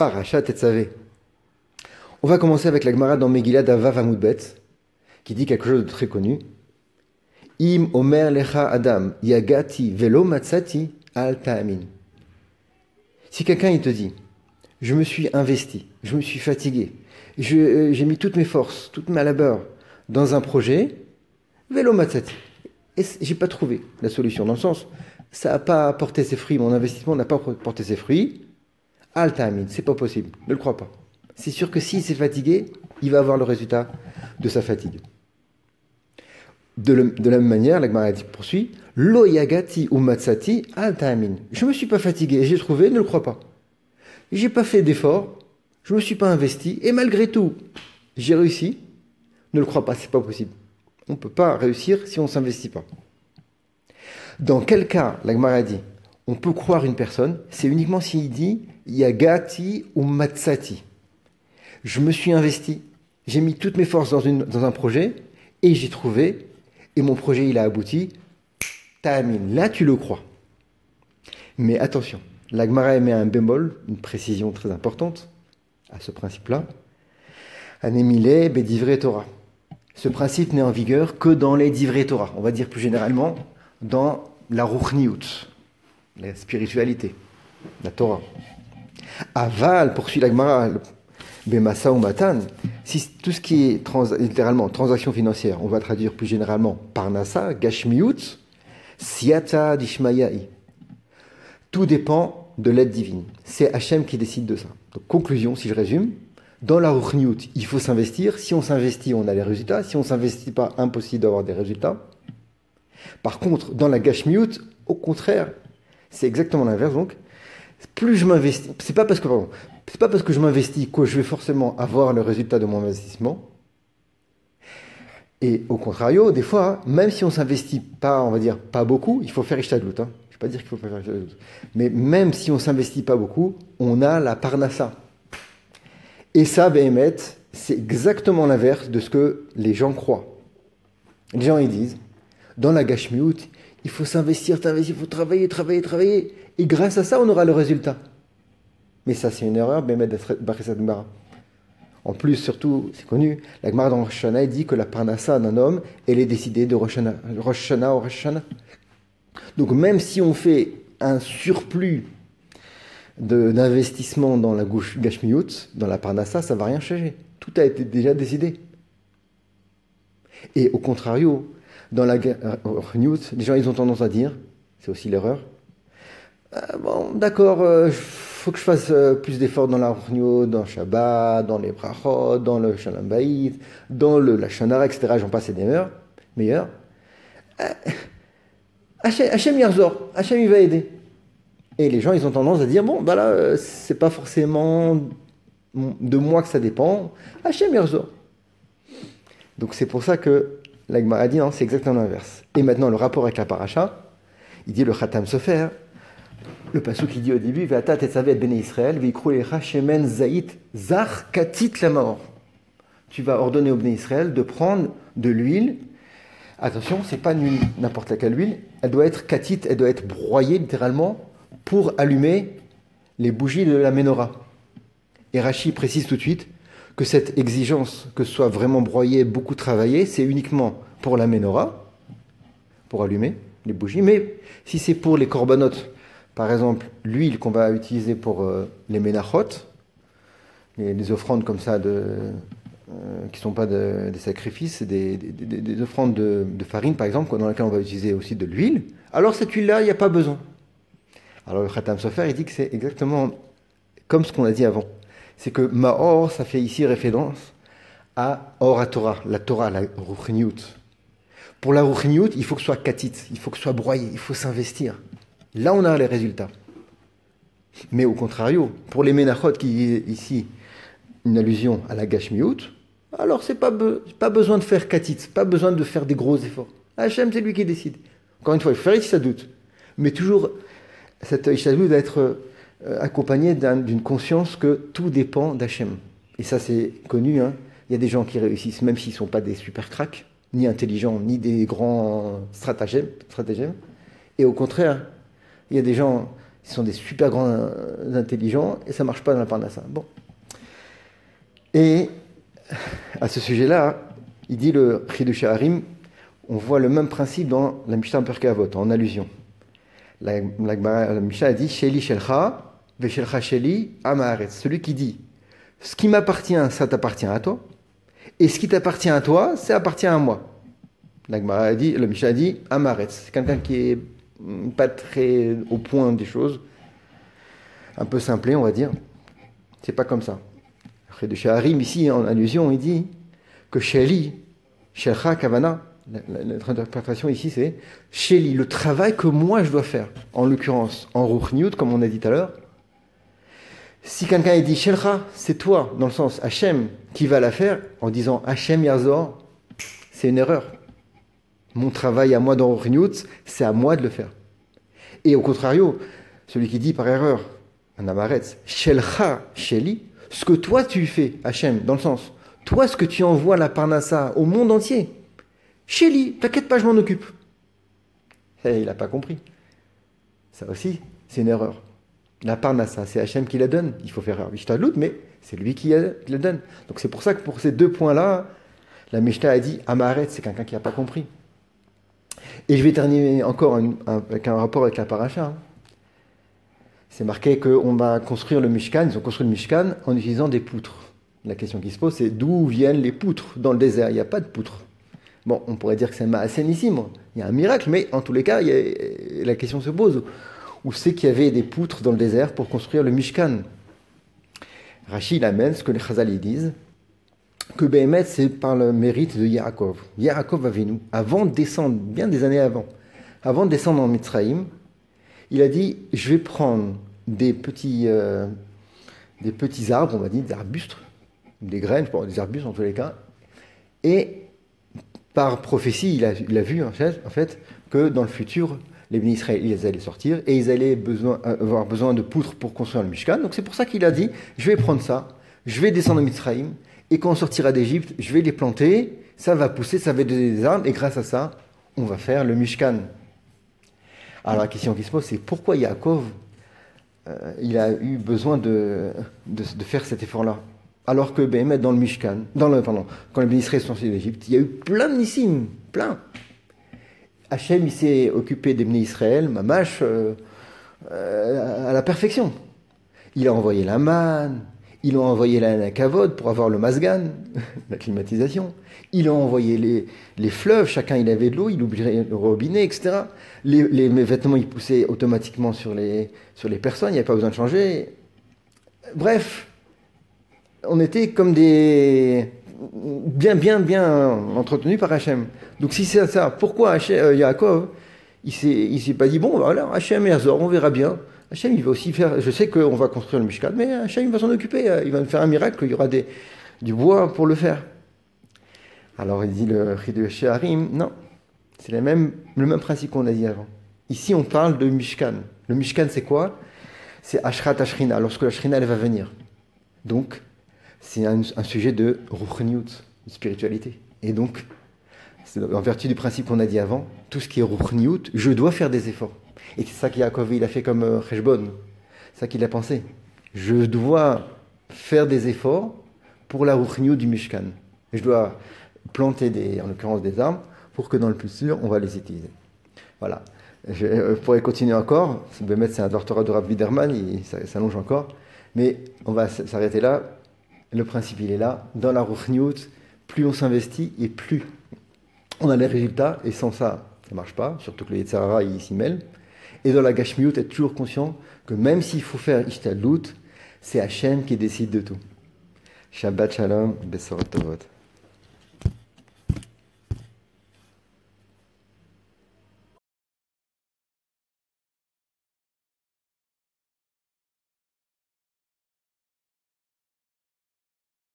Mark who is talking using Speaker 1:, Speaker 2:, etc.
Speaker 1: Parashat Tetzavé. On va commencer avec la Gemara dans Megillah d'Avav Amoudbet, qui dit quelque chose de très connu. Im Omer Lecha Adam Yagati Velo Matsati Al Ta'amin. Si quelqu'un il te dit, je me suis investi, je me suis fatigué, j'ai mis toutes mes forces, toute ma labeur dans un projet, Velo Matsati, et j'ai pas trouvé la solution, dans le sens, ça n'a pas porté ses fruits, mon investissement n'a pas porté ses fruits, Al Ta'amin, c'est pas possible, ne le crois pas. C'est sûr que s'il s'est fatigué, il va avoir le résultat de sa fatigue. De la même manière, la Gemara poursuit, Lo yagati ou matsati al ta'amin. Je ne me suis pas fatigué, j'ai trouvé, ne le crois pas. J'ai pas fait d'efforts, je ne me suis pas investi, et malgré tout, j'ai réussi, ne le crois pas, c'est pas possible. On ne peut pas réussir si on ne s'investit pas. Dans quel cas, la Gemara dit, on peut croire une personne, c'est uniquement s'il dit yagati ou matsati. Je me suis investi, j'ai mis toutes mes forces dans un projet, et j'ai trouvé, et mon projet il a abouti, ta'amin, là tu le crois. Mais attention, la Gemara émet un bémol, une précision très importante à ce principe-là. Anémilé bedivrei Torah. Ce principe n'est en vigueur que dans les divrei Torah, on va dire plus généralement dans la ruchniut, la spiritualité, la Torah. Aval, poursuit la Gemara, Bemasa ou Matan, si tout ce qui est littéralement transaction financière, on va traduire plus généralement Parnassa, Gashmiut, Siata Dishmayai. Tout dépend de l'aide divine. C'est Hachem qui décide de ça. Donc, conclusion, si je résume, dans la Ruchniut, il faut s'investir. Si on s'investit, on a les résultats. Si on ne s'investit pas, impossible d'avoir des résultats. Par contre, dans la Gashmiut, au contraire, c'est exactement l'inverse. Donc, plus je m'investis, c'est pas parce que je m'investis que je vais forcément avoir le résultat de mon investissement. Et au contrario, des fois, même si on ne s'investit pas, on va dire, pas beaucoup, il faut faire ishtadlut. Je ne vais pas dire qu'il faut faire ishtadlut. Mais même si on ne s'investit pas beaucoup, on a la parnassa. Et ça, Behemet, c'est exactement l'inverse de ce que les gens croient. Les gens, ils disent, dans la Gashmiut, il faut s'investir, il faut travailler. Et grâce à ça, on aura le résultat. Mais ça, c'est une erreur, Behemet Bachesad Gemara. En plus, surtout, c'est connu, la Gemara dans Rosh Hashanah dit que la parnassa d'un homme, elle est décidée de Rosh Hashanah au Rosh Hashanah. Donc même si on fait un surplus d'investissement dans la Gashmiut, dans la parnassa, ça ne va rien changer. Tout a été déjà décidé. Et au contrario, dans la Gashmiut, les gens ils ont tendance à dire, c'est aussi l'erreur, bon, d'accord, faut que je fasse plus d'efforts dans la Ruchniut, dans le Shabbat, dans les Brachot, dans le Shalom Bayit, dans le Lashon Hara, etc. J'en passe des meilleurs. Hachem Yarzor, Hachem il va aider. Et les gens, ils ont tendance à dire, bon, bah là, c'est pas forcément de moi que ça dépend. Hachem Yarzor. Donc c'est pour ça que la Gemara dit, non, c'est exactement l'inverse. Et maintenant, le rapport avec la paracha, il dit le Khatam Sofer, le pasuk qui dit au début, Ve'ata tetzavet bnei Israël, ve'ikru lecha shemen zayit zar katit lamaor. Tu vas ordonner au bnei Israël de prendre de l'huile. Attention, c'est pas n'importe laquelle huile. Elle doit être katit, elle doit être broyée littéralement pour allumer les bougies de la menorah. Et Rashi précise tout de suite que cette exigence, que ce soit vraiment broyé, beaucoup travaillé, c'est uniquement pour la menorah, pour allumer les bougies. Mais si c'est pour les korbanot, par exemple, l'huile qu'on va utiliser pour les menachot, les offrandes comme ça, qui ne sont pas des sacrifices, c'est des offrandes de farine, par exemple, dans lesquelles on va utiliser aussi de l'huile, alors cette huile-là, il n'y a pas besoin. Alors le Khatam Sofer, il dit que c'est exactement comme ce qu'on a dit avant. C'est que Maor, ça fait ici référence à Or Torah, la Ruchniut. Pour la Ruchniut, il faut que ce soit katit, il faut que ce soit broyé, il faut s'investir. Là, on a les résultats. Mais au contrario, pour les Menachot, qui est ici une allusion à la Gashmiut, alors c'est pas besoin de faire katit, pas besoin de faire des gros efforts. Hachem, c'est lui qui décide. Encore une fois, il faut faire Ishtadout. Mais toujours, cette Ishtadout doit être accompagnée d'une conscience que tout dépend d'Hachem. Et ça, c'est connu. Hein. Il y a des gens qui réussissent, même s'ils ne sont pas des super cracks, ni intelligents, ni des grands stratagèmes. Et au contraire, il y a des gens Ils sont des super grands intelligents et ça marche pas dans la Parnassa. Bon. Et à ce sujet-là, il dit le Chidush Harim, on voit le même principe dans la Mishnah Perkei Avot, en allusion. La Mishnah a dit Sheli Shelcha, Veshelcha Sheli, Amaharetz. Celui qui dit ce qui m'appartient, ça t'appartient à toi, et ce qui t'appartient à toi, ça appartient à moi. La Mishnah a dit Amaharetz. C'est quelqu'un qui est pas très au point des choses, un peu simplé, on va dire. C'est pas comme ça. Après de Harim, ici, en allusion, il dit que Sheli, Shelcha Kavana, l'interprétation ici, c'est Sheli, le travail que moi je dois faire. En l'occurrence, en Ruchniut, comme on a dit tout à l'heure. Si quelqu'un dit Shelcha, c'est toi, dans le sens Hachem, qui va la faire, en disant Hachem Yazor, c'est une erreur. Mon travail à moi dans Ruchniut, c'est à moi de le faire. Et au contrario, celui qui dit par erreur, un amaretz, Shelcha, Sheli, ce que toi tu fais, Hachem, dans le sens, toi ce que tu envoies la Parnassa au monde entier, Sheli, t'inquiète pas, je m'en occupe. Et il n'a pas compris. Ça aussi, c'est une erreur. La Parnassa, c'est Hachem qui la donne. Il faut faire Vishtadlut, mais c'est lui qui la donne. Donc c'est pour ça que pour ces deux points-là, la Mishnah a dit Amaret, c'est quelqu'un qui n'a pas compris. Et je vais terminer encore avec un rapport avec la paracha. C'est marqué qu'on va construire le Mishkan, ils ont construit le Mishkan en utilisant des poutres. La question qui se pose, c'est d'où viennent les poutres dans le désert? Il n'y a pas de poutres. Bon, on pourrait dire que c'est Maasénissime, il y a un miracle, mais en tous les cas, la question se pose. Où c'est qu'il y avait des poutres dans le désert pour construire le Mishkan? Rachid amène ce que les Chazal disent, que Béhémet, c'est par le mérite de Yaakov. Yaakov Avinu, avant de descendre, bien des années avant de descendre en Mitzrayim, il a dit, je vais prendre des petits arbres, on va dire, des arbustes, des graines, des arbustes en tous les cas, et par prophétie, il a vu en fait que dans le futur, les bénis Israël, ils allaient sortir et ils allaient avoir besoin de poutres pour construire le Mishkan. Donc c'est pour ça qu'il a dit, je vais prendre ça, je vais descendre en Mitzrayim, et quand on sortira d'Égypte, je vais les planter, ça va pousser, ça va donner des arbres, et grâce à ça, on va faire le Mishkan. Alors la question qui se pose, c'est pourquoi Yaakov, il a eu besoin de faire cet effort-là? Alors que Béhémet, dans le Mishkan, quand les bénis Israël sont sortis d'Égypte, il y a eu plein de nissim, plein. Hachem, il s'est occupé des bénis Israël, mamash, à la perfection. Il a envoyé la manne, il a envoyé la kavod pour avoir le masgan, la climatisation. Il a envoyé les fleuves, chacun il avait de l'eau, il oubliait le robinet, etc. Les vêtements, ils poussaient automatiquement sur les personnes, il n'y avait pas besoin de changer. Bref, on était comme des... bien entretenus par Hachem. Donc si c'est ça, pourquoi Yaakov, il s'est pas dit, bon, voilà, Hachem et Azor, on verra bien. Hachem, il va aussi faire, je sais qu'on va construire le Mishkan, mais Hachem, il va s'en occuper, il va faire un miracle, il y aura du bois pour le faire. Alors il dit le Chidush Harim, non, c'est le même principe qu'on a dit avant. Ici, on parle de Mishkan. Le Mishkan, c'est quoi? C'est Ashrat Ashrina, lorsque la Shrina, elle va venir. Donc, c'est un sujet de Ruchniut, de spiritualité. Et donc, en vertu du principe qu'on a dit avant, tout ce qui est Ruchniut, je dois faire des efforts. Et c'est ça qu'Yaakov, il a fait comme Cheshbon. C'est ça qu'il a pensé. Je dois faire des efforts pour la Ruchniut du Mishkan. Je dois planter en l'occurrence des arbres pour que dans le futur, on va les utiliser. Voilà. Je pourrais continuer encore. C'est un doctorat de Rav Widerman, ça s'allonge encore. Mais on va s'arrêter là. Le principe, il est là. Dans la Ruchniut, plus on s'investit et plus on a les résultats. Et sans ça, ça ne marche pas. Surtout que le Yetzer Hara, il s'y mêle. Et dans la Gashmiut, être toujours conscient que même s'il faut faire Ishtadlut, c'est Hachem qui décide de tout. Shabbat Shalom, Besorot Tovot.